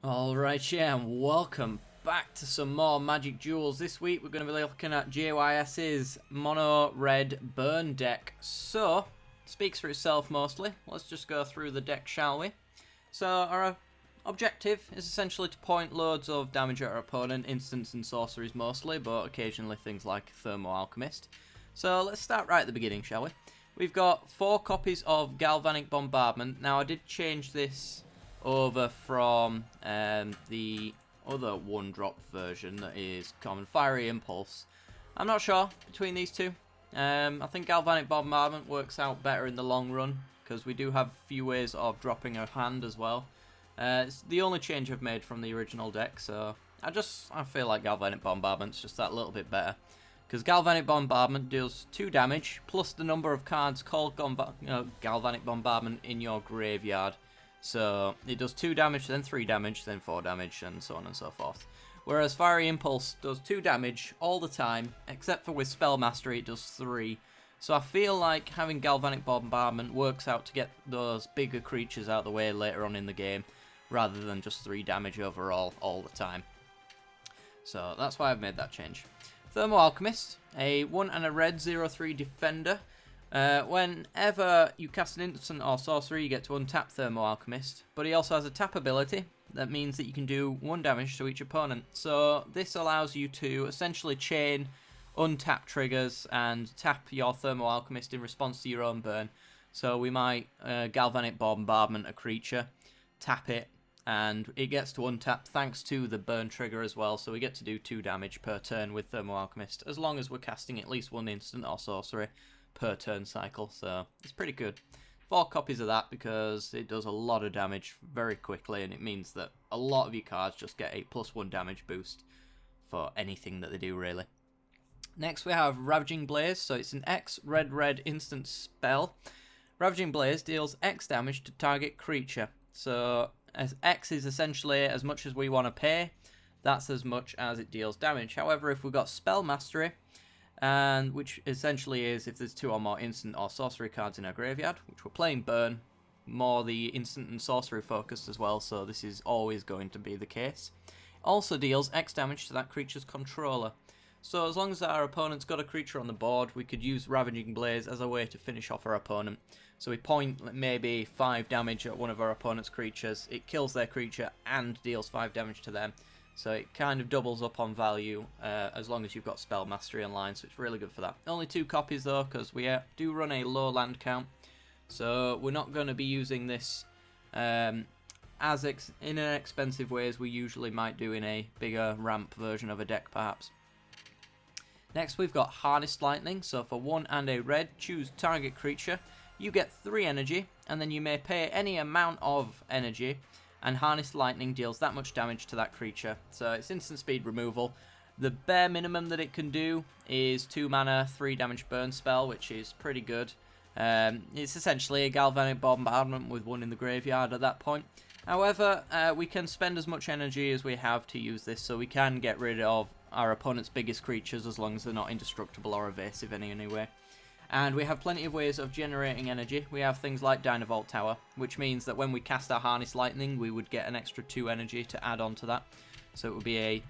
Alright, yeah, and welcome back to some more Magic Duels. This week we're going to be looking at JYS's Mono Red Burn deck. So, speaks for itself mostly. Let's just go through the deck, shall we? So, our objective is essentially to point loads of damage at our opponent, instants and sorceries mostly, but occasionally things like Thermo Alchemist. So, let's start right at the beginning, shall we? We've got 4 copies of Galvanic Bombardment. Now, I did change this over from the other one-drop version that is Common Fiery Impulse. I'm not sure between these two. I think Galvanic Bombardment works out better in the long run because we do have a few ways of dropping a hand as well. It's the only change I've made from the original deck, so I feel like Galvanic Bombardment's just that little bit better. Because Galvanic Bombardment deals 2 damage plus the number of cards called Galvanic Bombardment in your graveyard. So it does 2 damage, then 3 damage, then 4 damage, and so on and so forth. Whereas Fiery Impulse does 2 damage all the time, except for with Spell Mastery it does 3. So I feel like having Galvanic Bombardment works out to get those bigger creatures out of the way later on in the game, rather than just 3 damage overall all the time. So that's why I've made that change. Thermo Alchemist, a 1 and a red 0/3 defender. Whenever you cast an instant or sorcery, you get to untap Thermo Alchemist, but he also has a tap ability. That means that you can do 1 damage to each opponent. So this allows you to essentially chain untap triggers and tap your Thermo Alchemist in response to your own burn. So we might Galvanic Bombardment a creature, tap it, and it gets to untap thanks to the burn trigger as well. So we get to do 2 damage per turn with Thermo Alchemist, as long as we're casting at least 1 instant or sorcery per turn cycle, so it's pretty good. 4 copies of that because it does a lot of damage very quickly, and it means that a lot of your cards just get a +1 damage boost for anything that they do, really. Next we have Ravaging Blaze, so it's an X red instant spell. Ravaging Blaze deals X damage to target creature, so as X is essentially as much as we want to pay, that's as much as it deals damage. However, if we've got Spell Mastery, and which essentially is if there's 2 or more instant or sorcery cards in our graveyard, which we're playing burn, more the instant and sorcery focused as well, so this is always going to be the case. Also deals X damage to that creature's controller. So as long as our opponent's got a creature on the board, we could use Ravaging Blaze as a way to finish off our opponent. So we point maybe 5 damage at one of our opponent's creatures, it kills their creature and deals 5 damage to them. So it kind of doubles up on value as long as you've got Spell Mastery online, so it's really good for that. Only 2 copies though, because we do run a low land count, so we're not going to be using this in as expensive way as we usually might do in a bigger ramp version of a deck perhaps. Next we've got Harnessed Lightning, so for 1 and a red, choose target creature. You get 3 energy, and then you may pay any amount of energy, and Harnessed Lightning deals that much damage to that creature. So it's instant speed removal. The bare minimum that it can do is 2 mana, 3 damage burn spell, which is pretty good. It's essentially a Galvanic Bombardment with 1 in the graveyard at that point. However, we can spend as much energy as we have to use this, so we can get rid of our opponent's biggest creatures as long as they're not indestructible or evasive in any way. And we have plenty of ways of generating energy. We have things like Dino Tower, which means that when we cast our Harness Lightning, we would get an extra 2 energy to add on to that. So it would be a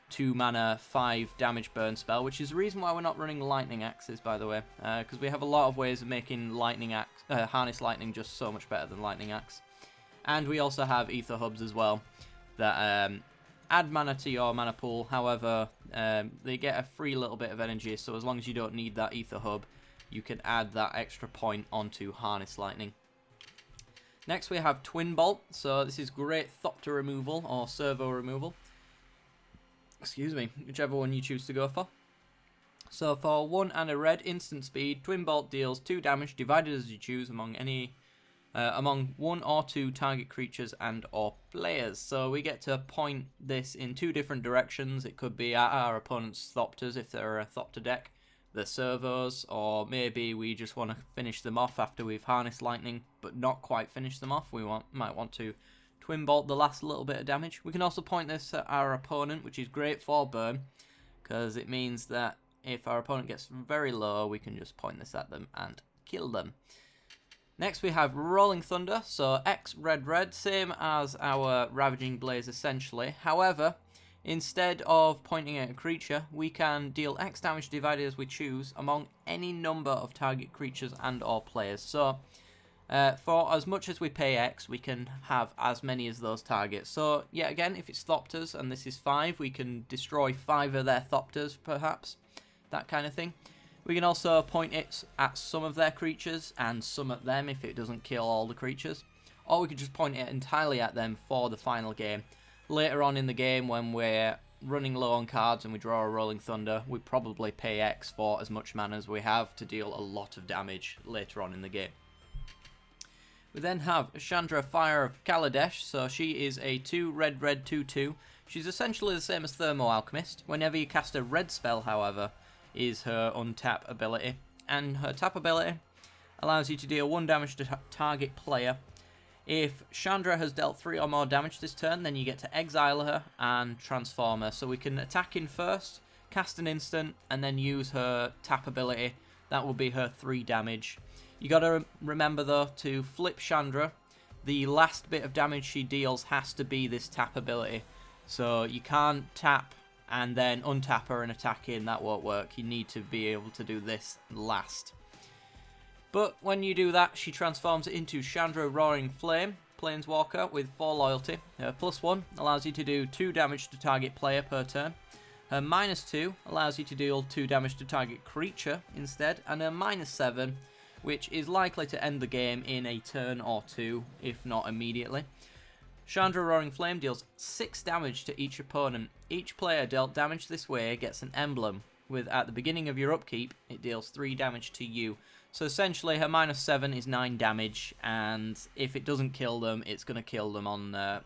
2 mana, 5 damage burn spell, which is the reason why we're not running Lightning Axes, by the way. Because we have a lot of ways of making Harness Lightning just so much better than Lightning Axe. And we also have Ether Hubs as well, that add mana to your mana pool. However, they get a free little bit of energy, so as long as you don't need that Ether Hub, you can add that extra point onto Harness Lightning. Next we have Twin Bolt, so this is great Thopter removal or servo removal. Excuse me, whichever one you choose to go for. So for 1 and a red instant speed, Twin Bolt deals 2 damage divided as you choose among 1 or 2 target creatures and or players. So we get to point this in 2 different directions. It could be at our opponent's Thopters if they're a Thopter deck, the servos, or maybe we just want to finish them off after we've Harnessed Lightning, but not quite finish them off. We might want to Twin Bolt the last little bit of damage. We can also point this at our opponent, which is great for burn, because it means that if our opponent gets very low, we can just point this at them and kill them. Next we have Rolling Thunder, so X red red, same as our Ravaging Blaze essentially. However, instead of pointing at a creature, we can deal X damage divided as we choose among any number of target creatures and or players. So, for as much as we pay X, we can have as many as those targets. So, yet again, if it's Thopters and this is 5, we can destroy 5 of their Thopters, perhaps. That kind of thing. We can also point it at some of their creatures and some at them if it doesn't kill all the creatures. Or we could just point it entirely at them for the final game. Later on in the game, when we're running low on cards and we draw a Rolling Thunder, we probably pay X for as much mana as we have to deal a lot of damage later on in the game. We then have Shandra, Fire of Kaladesh, so she is a 2 red red 2/2. She's essentially the same as Thermo Alchemist. Whenever you cast a red spell, however, is her untap ability, and her tap ability allows you to deal 1 damage to target player. If Shandra has dealt 3 or more damage this turn, then you get to exile her and transform her. So we can attack in first, cast an instant, and then use her tap ability. That will be her 3 damage. You gotta remember though, to flip Shandra, the last bit of damage she deals has to be this tap ability. So you can't tap and then untap her and attack in, that won't work. You need to be able to do this last. But when you do that, she transforms it into Shandra Roaring Flame, Planeswalker with 4 loyalty. Her +1 allows you to do 2 damage to target player per turn. Her -2 allows you to deal 2 damage to target creature instead. And her -7, which is likely to end the game in a turn or 2, if not immediately. Shandra Roaring Flame deals 6 damage to each opponent. Each player dealt damage this way gets an emblem, with at the beginning of your upkeep, it deals 3 damage to you. So essentially her -7 is 9 damage, and if it doesn't kill them, it's going to kill them on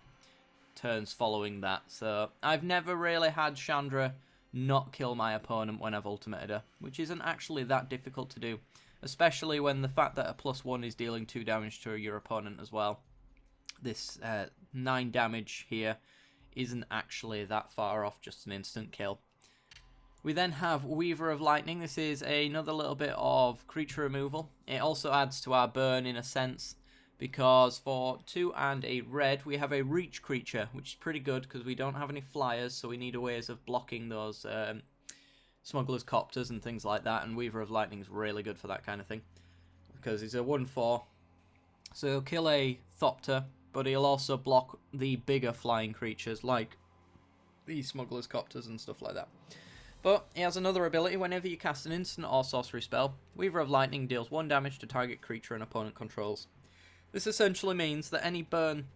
turns following that. So I've never really had Shandra not kill my opponent when I've ultimated her, which isn't actually that difficult to do, especially when the fact that a +1 is dealing 2 damage to your opponent as well. This 9 damage here isn't actually that far off just an instant kill. We then have Weaver of Lightning. This is another little bit of creature removal. It also adds to our burn in a sense, because for 2 and a red we have a reach creature, which is pretty good because we don't have any flyers, so we need a ways of blocking those Smuggler's Copters and things like that, and Weaver of Lightning is really good for that kind of thing, because he's a 1/4, so he'll kill a Thopter, but he'll also block the bigger flying creatures like the Smuggler's Copters and stuff like that. But he has another ability. Whenever you cast an instant or sorcery spell, Weaver of Lightning deals 1 damage to target creature an opponent controls. This essentially means that any burn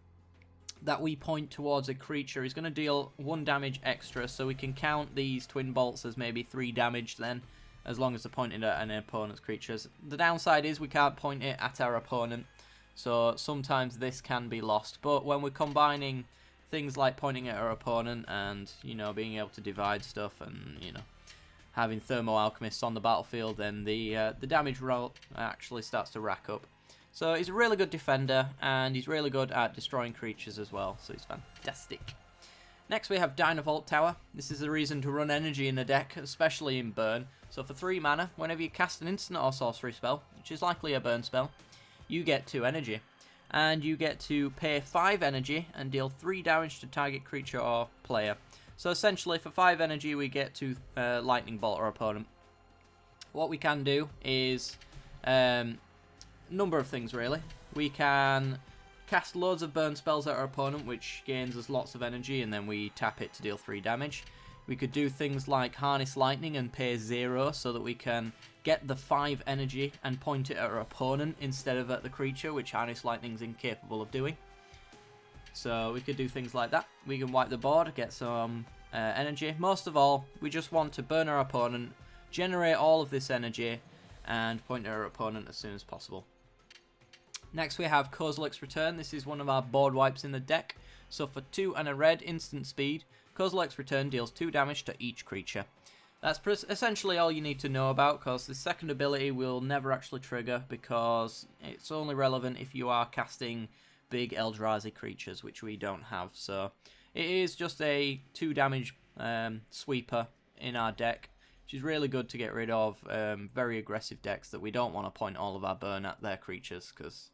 that we point towards a creature is going to deal 1 damage extra, so we can count these twin bolts as maybe 3 damage then, as long as they're pointed at an opponent's creatures. The downside is we can't point it at our opponent, so sometimes this can be lost. But when we're combining things like pointing at our opponent and, you know, being able to divide stuff and, you know, having Thermo Alchemists on the battlefield, then the damage roll actually starts to rack up. So he's a really good defender, and he's really good at destroying creatures as well, so he's fantastic. Next we have Dino Tower. This is the reason to run energy in the deck, especially in burn. So for 3 mana, whenever you cast an instant or sorcery spell, which is likely a burn spell, you get 2 energy. And you get to pay 5 energy and deal 3 damage to target creature or player. So essentially for 5 energy we get to lightning bolt our opponent. What we can do is number of things really. We can cast loads of burn spells at our opponent, which gains us lots of energy, and then we tap it to deal 3 damage. We could do things like Harness Lightning and pay 0 so that we can get the 5 energy and point it at our opponent instead of at the creature, which Harness Lightning's incapable of doing. So we could do things like that. We can wipe the board, get some energy. Most of all, we just want to burn our opponent, generate all of this energy, and point at our opponent as soon as possible. Next we have Kozilek's Return. This is one of our board wipes in the deck. So for 2 and a red, instant speed, Kozilek's Return deals 2 damage to each creature. That's essentially all you need to know about, because the second ability will never actually trigger, because it's only relevant if you are casting big Eldrazi creatures, which we don't have. So it is just a 2 damage sweeper in our deck, which is really good to get rid of very aggressive decks that we don't want to point all of our burn at their creatures, because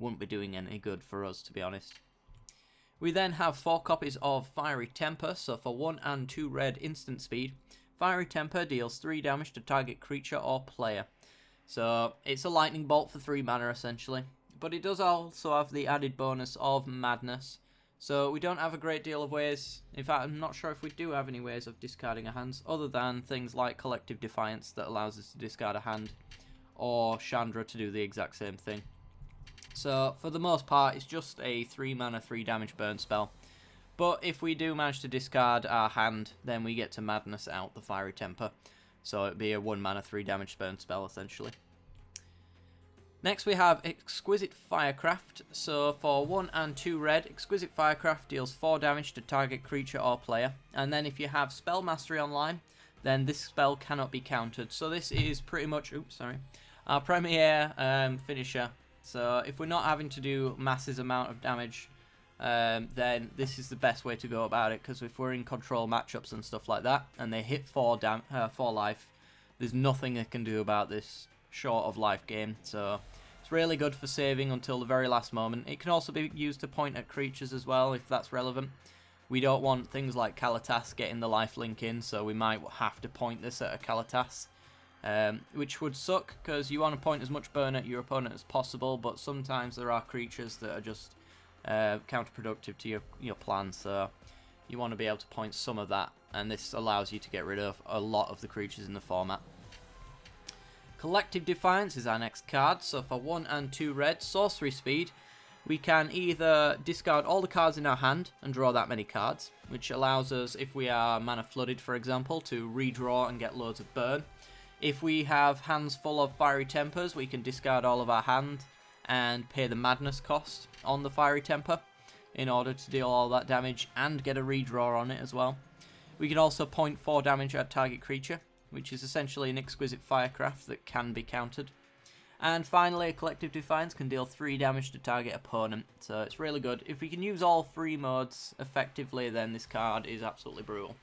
wouldn't be doing any good for us, to be honest. We then have 4 copies of Fiery Temper, so for 1 and 2 red instant speed, Fiery Temper deals 3 damage to target creature or player. So it's a lightning bolt for 3 mana essentially, but it does also have the added bonus of madness. So we don't have a great deal of ways, in fact I'm not sure if we do have any ways of discarding a hand, other than things like Collective Defiance that allows us to discard a hand, or Shandra to do the exact same thing. So for the most part it's just a 3 mana 3 damage burn spell, but if we do manage to discard our hand then we get to madness out the Fiery Temper, so it'd be a 1 mana 3 damage burn spell essentially. Next we have Exquisite Firecraft, so for 1 and 2 red, Exquisite Firecraft deals 4 damage to target creature or player, and then if you have Spell Mastery online then this spell cannot be countered. So this is pretty much, our premier finisher. So if we're not having to do massive amount of damage, then this is the best way to go about it, because if we're in control matchups and stuff like that, and they hit 4 life, there's nothing they can do about this short of life gain. So it's really good for saving until the very last moment. It can also be used to point at creatures as well, if that's relevant. We don't want things like Kalatas getting the life link in, so we might have to point this at a Kalatas. Which would suck, because you want to point as much burn at your opponent as possible, but sometimes there are creatures that are just counterproductive to your plan, so you want to be able to point some of that, and this allows you to get rid of a lot of the creatures in the format. Collective Defiance is our next card, so for 1 and 2 red, sorcery speed, we can either discard all the cards in our hand and draw that many cards, which allows us, if we are mana flooded for example, to redraw and get loads of burn. If we have hands full of Fiery Tempers, we can discard all of our hand and pay the madness cost on the Fiery Temper in order to deal all that damage and get a redraw on it as well. We can also point 4 damage at target creature, which is essentially an Exquisite Firecraft that can be countered. And finally, Collective Defiance can deal 3 damage to target opponent, so it's really good. If we can use all 3 modes effectively, then this card is absolutely brutal.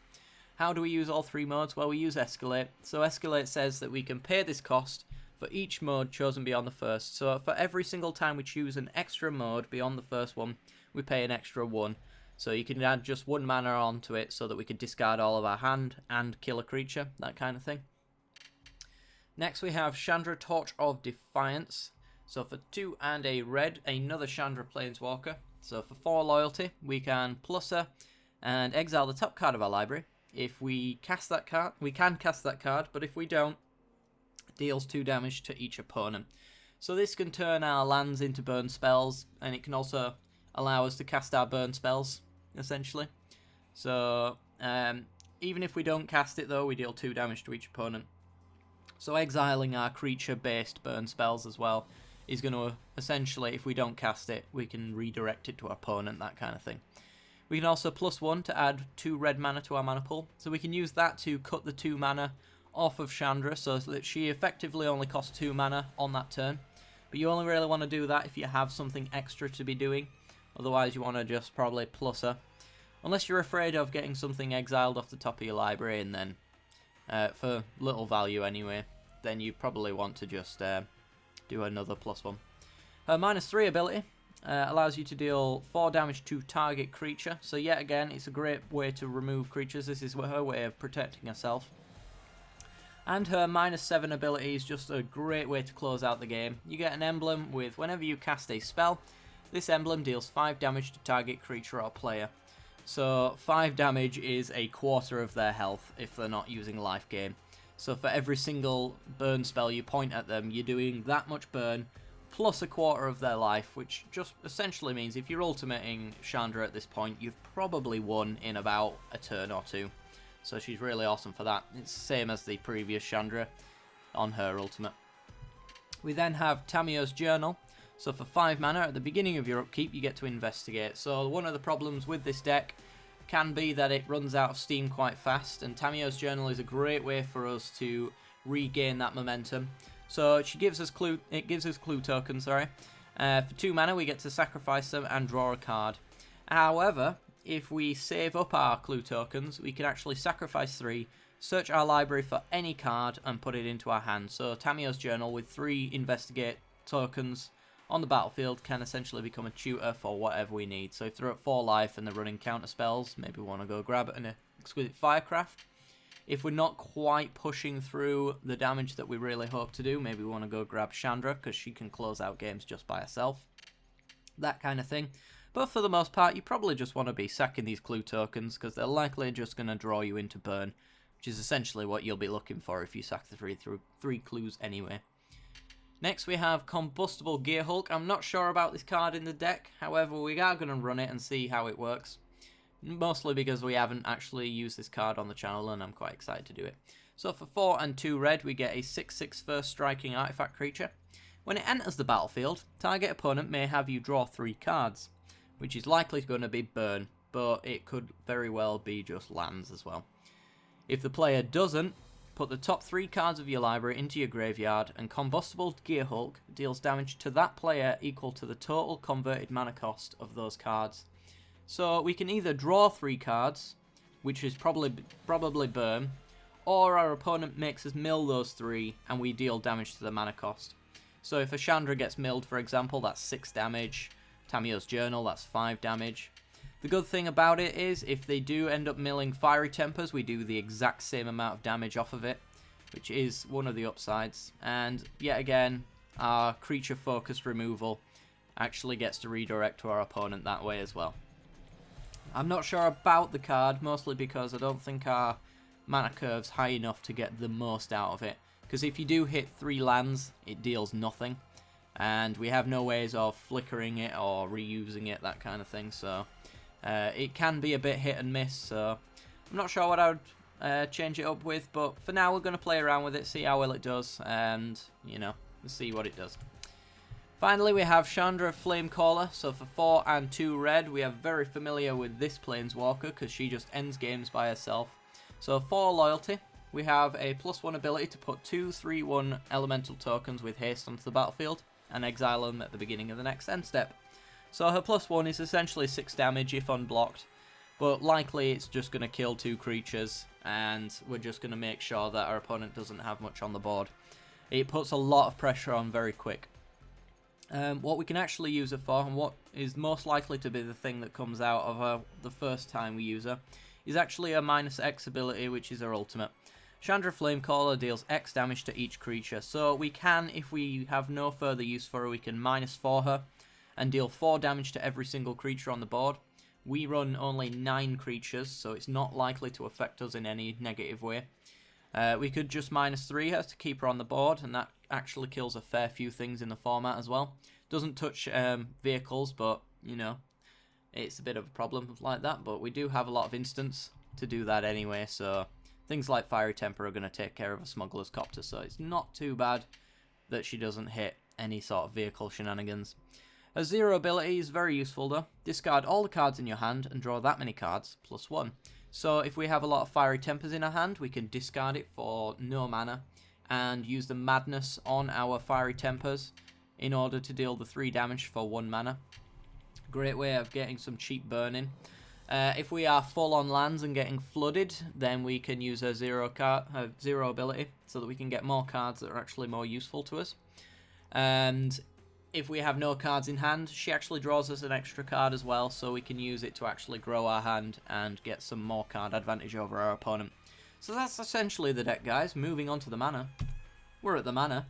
How do we use all 3 modes? Well, we use Escalate. So Escalate says that we can pay this cost for each mode chosen beyond the first. So for every single time we choose an extra mode beyond the first one, we pay an extra 1. So you can add just 1 mana onto it so that we can discard all of our hand and kill a creature, that kind of thing. Next we have Shandra, Torch of Defiance. So for 2 and a red, another Shandra Planeswalker. So for 4 loyalty, we can plus her and exile the top card of our library. If we cast that card, we can cast that card, but if we don't, it deals 2 damage to each opponent. So this can turn our lands into burn spells, and it can also allow us to cast our burn spells, essentially. So even if we don't cast it though, we deal 2 damage to each opponent. So exiling our creature-based burn spells as well is going to, essentially, if we don't cast it, we can redirect it to our opponent, that kind of thing. We can also plus 1 to add 2 red mana to our mana pool. So we can use that to cut the 2 mana off of Shandra, so that she effectively only costs 2 mana on that turn. But you only really want to do that if you have something extra to be doing. Otherwise you want to just probably plus her. Unless you're afraid of getting something exiled off the top of your library, and then for little value anyway, then you probably want to just do another plus 1. Her -3 ability allows you to deal 4 damage to target creature. So yet again, it's a great way to remove creatures. This is her way of protecting herself. And her -7 ability is just a great way to close out the game. You get an emblem with whenever you cast a spell, this emblem deals 5 damage to target creature or player. So 5 damage is a quarter of their health if they're not using life gain. So for every single burn spell you point at them, you're doing that much burn plus a quarter of their life, which just essentially means if you're ultimating Shandra at this point, you've probably won in about a turn or 2. So she's really awesome for that. It's the same as the previous Shandra on her ultimate. We then have Tammys Journal. So for 5 mana, at the beginning of your upkeep, you get to investigate. So one of the problems with this deck can be that it runs out of steam quite fast, and Tammys Journal is a great way for us to regain that momentum. So it gives us clue tokens, For 2 mana, we get to sacrifice them and draw a card. However, if we save up our clue tokens, we can actually sacrifice 3, search our library for any card, and put it into our hand. So Tammys Journal with 3 investigate tokens on the battlefield can essentially become a tutor for whatever we need. So if they're at 4 life and they're running counter spells, maybe we want to go grab an Exquisite Firecraft. If we're not quite pushing through the damage that we really hope to do, maybe we want to go grab Shandra, because she can close out games just by herself. That kind of thing. But for the most part, you probably just want to be sacking these clue tokens, because they're likely just going to draw you into burn, which is essentially what you'll be looking for if you sack the three clues anyway. Next we have Compostable Gear Hulk. I'm not sure about this card in the deck, however we are going to run it and see how it works. Mostly because we haven't actually used this card on the channel and I'm quite excited to do it. So for 4 and 2 red we get a 6/6 first striking artifact creature. When it enters the battlefield, target opponent may have you draw 3 cards, which is likely going to be burn, but it could very well be just lands as well. If the player doesn't, put the top 3 cards of your library into your graveyard, and Compostable Gear Hulk deals damage to that player equal to the total converted mana cost of those cards. So we can either draw 3 cards, which is probably burn, or our opponent makes us mill those 3 and we deal damage to the mana cost. So if a Shandra gets milled, for example, that's 6 damage. Tammys Journal, that's 5 damage. The good thing about it is, if they do end up milling Fiery Tempers, we do the exact same amount of damage off of it, which is one of the upsides. And yet again, our creature focused removal actually gets to redirect to our opponent that way as well. I'm not sure about the card, mostly because I don't think our mana curve's high enough to get the most out of it. Because if you do hit 3 lands, it deals nothing. And we have no ways of flickering it or reusing it, that kind of thing, so it can be a bit hit and miss, so I'm not sure what I would change it up with, but for now we're going to play around with it, see how well it does, and, you know, see what it does. Finally, we have Shandra Flamecaller. So for 4 and 2 red, we are very familiar with this Planeswalker, because she just ends games by herself. So for loyalty, we have a +1 ability to put 2 3/1 elemental tokens with haste onto the battlefield, and exile them at the beginning of the next end step. So her +1 is essentially 6 damage if unblocked, but likely it's just going to kill 2 creatures, and we're just going to make sure that our opponent doesn't have much on the board. It puts a lot of pressure on very quick. What we can actually use her for, and what is most likely to be the thing that comes out of her the first time we use her, is actually a -X ability, which is her ultimate. Shandra Flamecaller deals X damage to each creature, so we can, if we have no further use for her, we can -4 her and deal 4 damage to every single creature on the board. We run only 9 creatures, so it's not likely to affect us in any negative way. We could just -3 her to keep her on the board, and that actually kills a fair few things in the format as well. Doesn't touch vehicles, but, you know, it's a bit of a problem like that, but we do have a lot of instants to do that anyway, so things like Fiery Temper are going to take care of a Smuggler's Copter, so it's not too bad that she doesn't hit any sort of vehicle shenanigans. A 0 ability is very useful though. Discard all the cards in your hand and draw that many cards, +1. So if we have a lot of Fiery Tempers in our hand, we can discard it for no mana and use the Madness on our Fiery Tempers in order to deal the 3 damage for 1 mana. Great way of getting some cheap burning. If we are full on lands and getting flooded, then we can use her 0 ability so that we can get more cards that are actually more useful to us. And if we have no cards in hand, she actually draws us an extra card as well, so we can use it to actually grow our hand and get some more card advantage over our opponent. So that's essentially the deck, guys. Moving on to the mana. We're at the mana.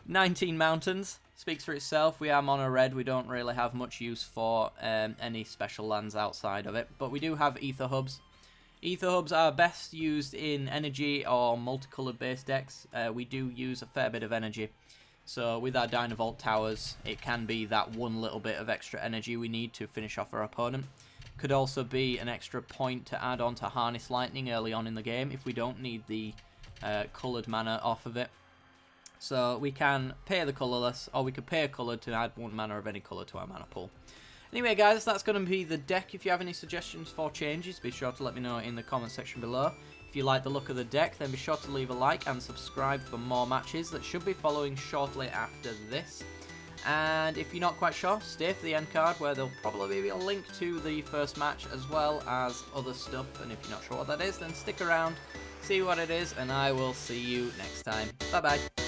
19 Mountains. Speaks for itself. We are mono red. We don't really have much use for any special lands outside of it, but we do have Ether Hubs. Ether Hubs are best used in energy or multicolored base decks. We do use a fair bit of energy. So with our Dynavolt towers, it can be that one little bit of extra energy we need to finish off our opponent. Could also be an extra point to add on to Harness Lightning early on in the game if we don't need the coloured mana off of it. So we can pay the colourless, or we could pay a coloured to add 1 mana of any colour to our mana pool. Anyway guys, that's going to be the deck. If you have any suggestions for changes, be sure to let me know in the comment section below. If you like the look of the deck, then be sure to leave a like and subscribe for more matches that should be following shortly after this. And if you're not quite sure, stay for the end card where there'll probably be a link to the first match as well as other stuff. And if you're not sure what that is, then stick around, see what it is, and I will see you next time. Bye bye.